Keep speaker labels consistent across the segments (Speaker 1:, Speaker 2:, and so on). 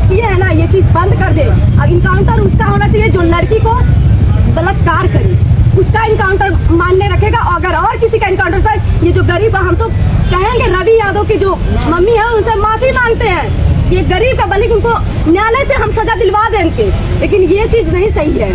Speaker 1: ये है ना, ये चीज बंद कर दे। इनकाउंटर उसका होना चाहिए जो लड़की को बलात्कार करे, उसका इनकाउंटर मानने रखेगा। अगर और किसी का इनकाउंटर कर, ये जो गरीब, हम तो कहेंगे रवि यादव की जो मम्मी है उनसे माफी मांगते हैं। ये गरीब का बल्कि उनको न्यायालय से हम सजा दिलवा देंगे, लेकिन ये चीज नहीं सही है।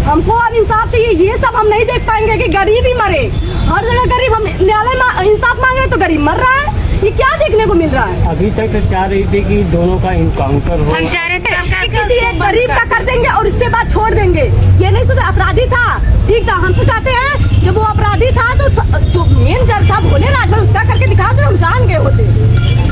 Speaker 1: हमको अब इंसाफ चाहिए। ये सब हम नहीं देख पाएंगे कि गरीब ही मरे। हर जगह गरीब, हम न्यायालय में इंसाफ मांग रहे हैं तो गरीब मर रहा है। ये क्या देखने को मिल रहा है?
Speaker 2: अभी तक तो चाह रही थी कि दोनों का इनकाउंटर हो।
Speaker 3: हम चाह रहे थे
Speaker 1: किसी एक गरीब का कर देंगे और उसके बाद छोड़ देंगे। ये नहीं सोचा अपराधी था, ठीक था। हम तो चाहते हैं जब वो अपराधी था तो जो मेन जज था भोले राजभर, उसका करके दिखा तो हम जान गए होते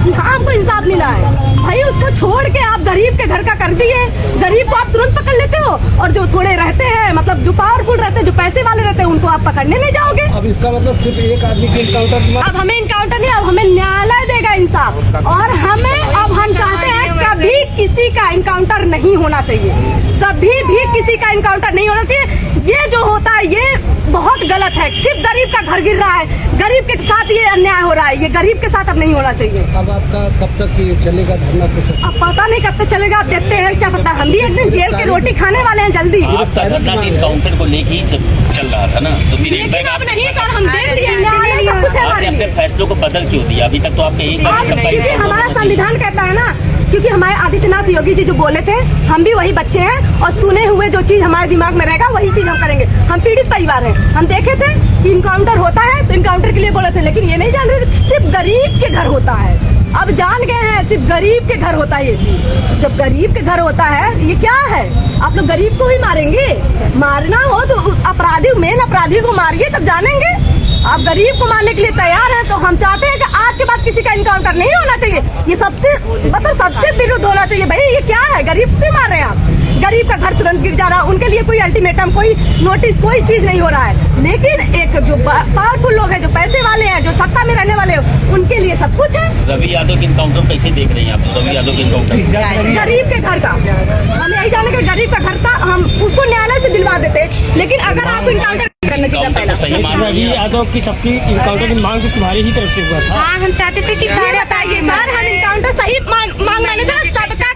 Speaker 1: कि हाँ हमको इंसाफ मिला है। भाई उसको छोड़ के आप गरीब के घर का कर दिए। गरीब को आप तुरंत पकड़ लेते हो, और जो थोड़े रहते हैं, मतलब जो पावरफुल रहते हैं, जो पैसे वाले रहते हैं, उनको आप पकड़ने नहीं जाओगे।
Speaker 4: अब इसका मतलब सिर्फ एक आदमी के इनकाउंटर।
Speaker 1: अब हमें इनकाउंटर नहीं, अब हमें न्यायालय देगा इंसाफ। और हमें अब हम चाहते हैं कभी किसी का इनकाउंटर नहीं होना चाहिए, कभी भी किसी का इनकाउंटर नहीं होना चाहिए। ये जो होता है ये बहुत गलत है। सिर्फ गरीब का घर गिर रहा है, गरीब के साथ ये अन्याय हो रहा है। ये गरीब के साथ अब नहीं होना चाहिए।
Speaker 4: अब आपका कब तक ये चलेगा धरना?
Speaker 1: अब पता नहीं कब तक चलेगा, आप देखते हैं क्या पता। हम भी एक दिन जेल की रोटी खाने वाले हैं जल्दी।
Speaker 5: आपका धरना इनकाउंटर को लेके ही चल रहा था ना, तो फिर एक
Speaker 1: लेकिन अब नहीं सर, हम देख लिए न्यायालय सब कुछ है हमारे
Speaker 5: आपने
Speaker 1: लिए।
Speaker 5: अपने फैसलों को बदल क्यों दिया? अभी तक तो आपके एक
Speaker 1: क्योंकि हमारा संविधान कहता है ना, क्योंकि हमारे आदित्यनाथ योगी जी जो बोले थे, हम भी वही बच्चे हैं और सुने हुए जो चीज हमारे दिमाग में रहेगा वही चीज हम करेंगे। हम पीड़ित परिवार हैं, हम देखे थे कि इनकाउंटर होता है तो इनकाउंटर के लिए बोले थे, लेकिन ये नहीं जान रहे थे सिर्फ गरीब के घर होता है। अब जान गए हैं सिर्फ गरीब के घर होता है ये चीज। जब गरीब के घर होता है, ये क्या है? आप लोग गरीब को ही मारेंगे? मारना हो तो अपराधी, मेन अपराधी को मारिए तब जानेंगे। आप गरीब को मारने के लिए तैयार हैं, तो हम चाहते हैं कि आज के बाद किसी का इनकाउंटर नहीं होना चाहिए। ये सबसे मतलब सबसे विरुद्ध होना चाहिए। भाई ये क्या है? गरीब क्यों मार रहे हैं आप? गरीब का घर तुरंत गिर जा रहा है, उनके लिए कोई अल्टीमेटम, कोई नोटिस, कोई चीज नहीं हो रहा है। लेकिन एक जो पावरफुल लोग हैं, जो पैसे वाले हैं, जो सत्ता में रहने वाले हैं, उनके लिए सब कुछ है।
Speaker 5: रवि यादव के इनकाउंटर कैसे देख रहे हैं आप? रवि यादव के इनकाउंटर
Speaker 1: गरीब के घर का, हम यही जाने के गरीब का घर था, हम उसको न्यायालय से दिलवा देते। लेकिन अगर आप इनकाउंटर करना चाहिए पहला।
Speaker 5: सही मान रही
Speaker 2: रवि
Speaker 5: है
Speaker 2: यादव की सबकी इनकाउंटर की मांग तो तुम्हारी ही तरफ से हुआ था।
Speaker 3: हाँ, हम चाहते थे कि
Speaker 1: सर बताइए सर, हम इनकाउंटर सही मांग रहे थे, सबका